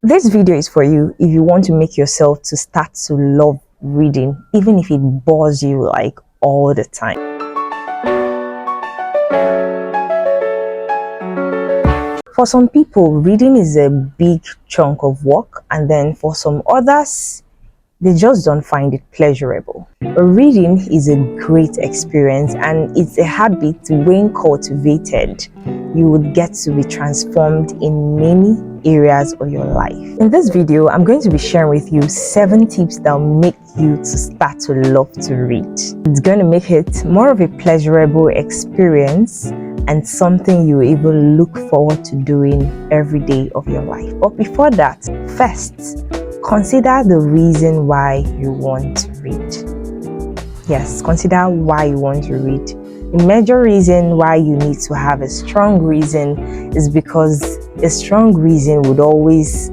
This video is for you if you want to make yourself to start to love reading, even if it bores you like all the time. For some people, reading is a big chunk of work, and then for some others, they just don't find it pleasurable. Reading is a great experience, and it's a habit when cultivated, you would get to be transformed in many areas of your life. In this video, I'm going to be sharing with you 7 tips that will make you to start to love to read. It's going to make it more of a pleasurable experience and something you even look forward to doing every day of your life. But before that, first, consider the reason why you want to read. Yes, consider why you want to read. The major reason why you need to have a strong reason is because a strong reason would always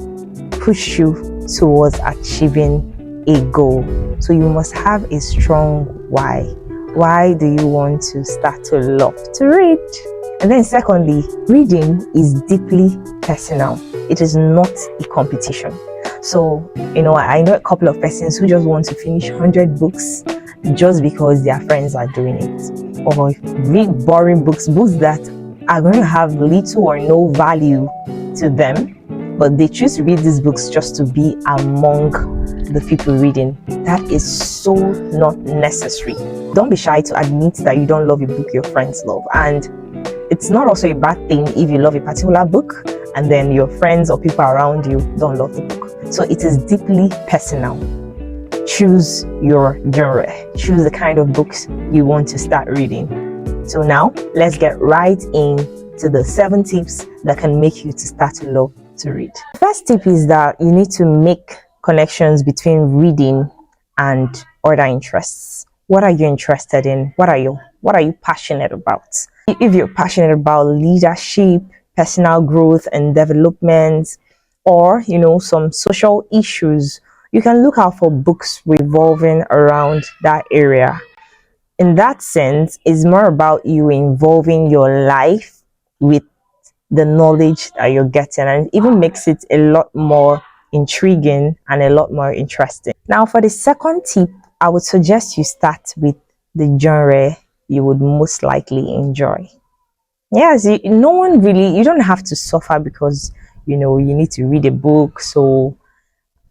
push you towards achieving a goal. So you must have a strong why. Why do you want to start to love to read? And then secondly, reading is deeply personal. It is not a competition. So, I know a couple of persons who just want to finish 100 books just because their friends are doing it. Or read boring books that are going to have little or no value to them, but they choose to read these books just to be among the people reading. That is so not necessary. Don't be shy to admit that you don't love a book your friends love. And it's not also a bad thing if you love a particular book and then your friends or people around you don't love the book. So it is deeply personal. Choose your genre. Choose the kind of books you want to start reading. So now, let's get right into the 7 tips that can make you to start to love to read. The first tip is that you need to make connections between reading and other interests. What are you interested in? What are you passionate about? If you're passionate about leadership, personal growth and development, or some social issues, you can look out for books revolving around that area. In that sense, it's more about you involving your life with the knowledge that you're getting, and it even makes it a lot more intriguing and a lot more interesting. Now, for the second tip, I would suggest you start with the genre you would most likely enjoy. Yes, you don't have to suffer because you need to read a book, so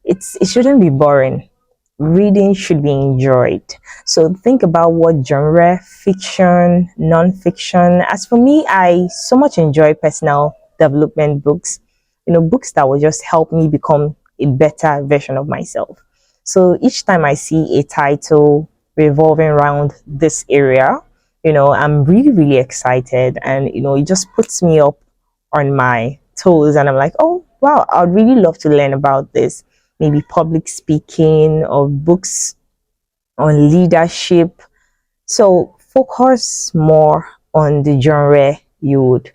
it shouldn't be boring. Reading should be enjoyed. So think about what genre: fiction, non-fiction. As for me, I so much enjoy personal development books, books that will just help me become a better version of myself. So each time I see a title revolving around this area, I'm really, really excited, and it just puts me up on my toes, and I'm like, oh wow, I'd really love to learn about this. Maybe public speaking or books on leadership. So focus more on the genre you would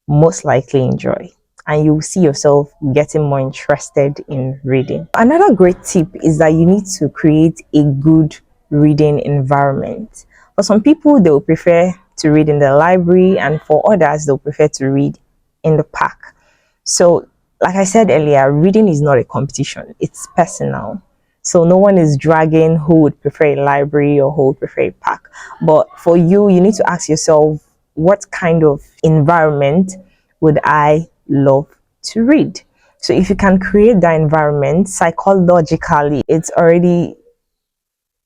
most likely enjoy, and you'll see yourself getting more interested in reading. Another great tip is that you need to create a good reading environment. For some people, they will prefer to read in the library, and for others, they'll prefer to read in the park. So like I said earlier, reading is not a competition, it's personal. So no one is dragging who would prefer a library or who would prefer a park. But for you, you need to ask yourself, what kind of environment would I love to read? So if you can create that environment, psychologically, it already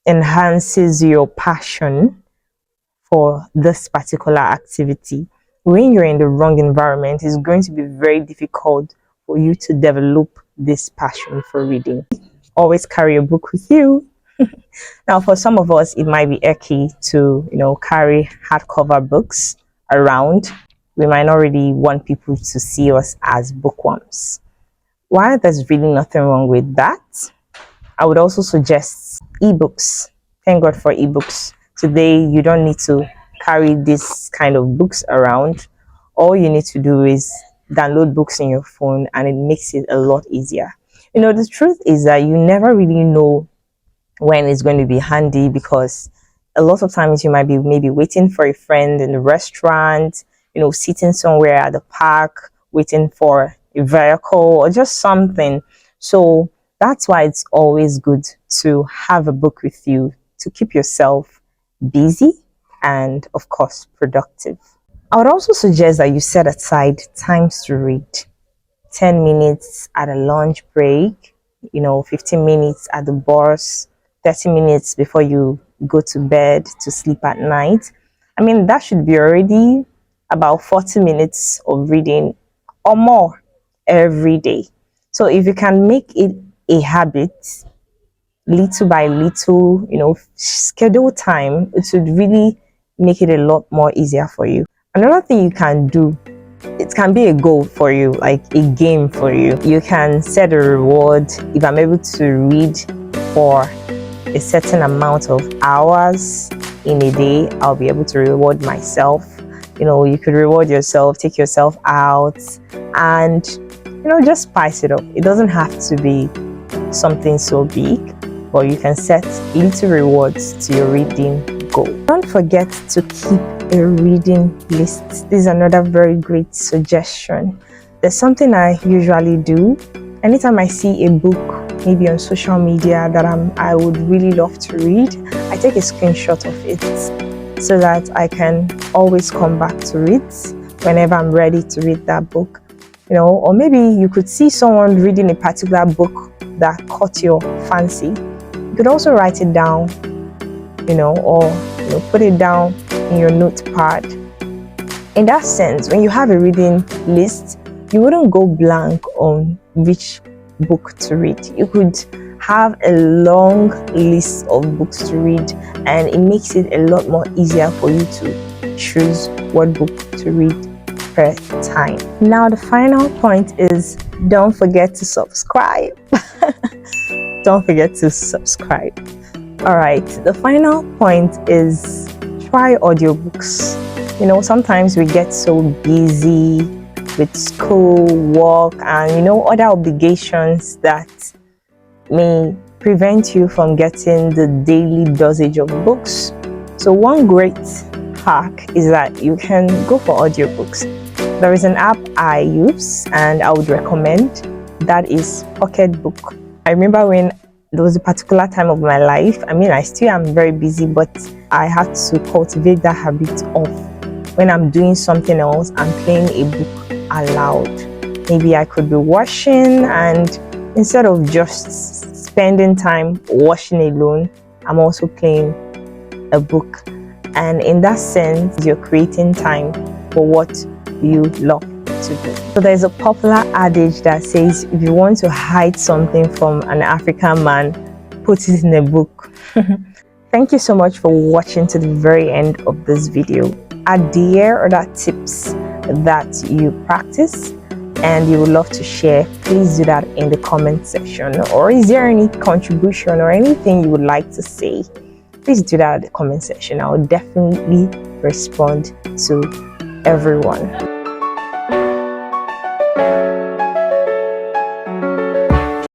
enhances your passion for this particular activity. When you're in the wrong environment, it's going to be very difficult for you to develop this passion for reading. Always carry a book with you. Now, for some of us, it might be icky to carry hardcover books around. We might not really want people to see us as bookworms. While there's really nothing wrong with that, I would also suggest ebooks. Thank God for ebooks. Today, you don't need to carry this kind of books around. All you need to do is download books in your phone, and it makes it a lot easier. The truth is that you never really know when it's going to be handy, because a lot of times you might be maybe waiting for a friend in the restaurant, sitting somewhere at the park, waiting for a vehicle or just something. So that's why it's always good to have a book with you to keep yourself busy and, of course, productive. I would also suggest that you set aside times to read. 10 minutes at a lunch break, 15 minutes at the bus, 30 minutes before you go to bed to sleep at night. I mean, that should be already about 40 minutes of reading or more every day. So if you can make it a habit, little by little, schedule time, it would really make it a lot more easier for you. Another thing you can do, it can be a goal for you, like a game for you. You can set a reward. If I'm able to read for a certain amount of hours in a day, I'll be able to reward myself. You could reward yourself, take yourself out, and just spice it up. It doesn't have to be something so big, but you can set little rewards to your reading goal. Don't forget to keep a reading list. This is another very great suggestion. There's something I usually do. Anytime I see a book, maybe on social media, that I would really love to read, I take a screenshot of it so that I can always come back to it whenever I'm ready to read that book. Or maybe you could see someone reading a particular book that caught your fancy. You could also write it down, or put it down in your notepad. In that sense, when you have a reading list, you wouldn't go blank on which book to read. You could have a long list of books to read, and it makes it a lot more easier for you to choose what book to read per time. Now, the final point is don't forget to subscribe. Don't forget to subscribe. All right, the final point is try audiobooks. Sometimes we get so busy with school, work, and other obligations that may prevent you from getting the daily dosage of books. So one great hack is that you can go for audiobooks. There is an app I use and I would recommend, that is Pocketbook. I remember when there was a particular time of my life, I still am very busy, but I had to cultivate that habit of when I'm doing something else, I'm playing a book aloud. Maybe I could be washing, and instead of just spending time washing alone, I'm also playing a book. And in that sense, you're creating time for what you love to do. So there's a popular adage that says, if you want to hide something from an African man, put it in a book. Thank you so much for watching to the very end of this video. Are there other tips that you practice and you would love to share? Please do that in the comment section. Or is there any contribution or anything you would like to say? Please do that in the comment section. I will definitely respond to everyone.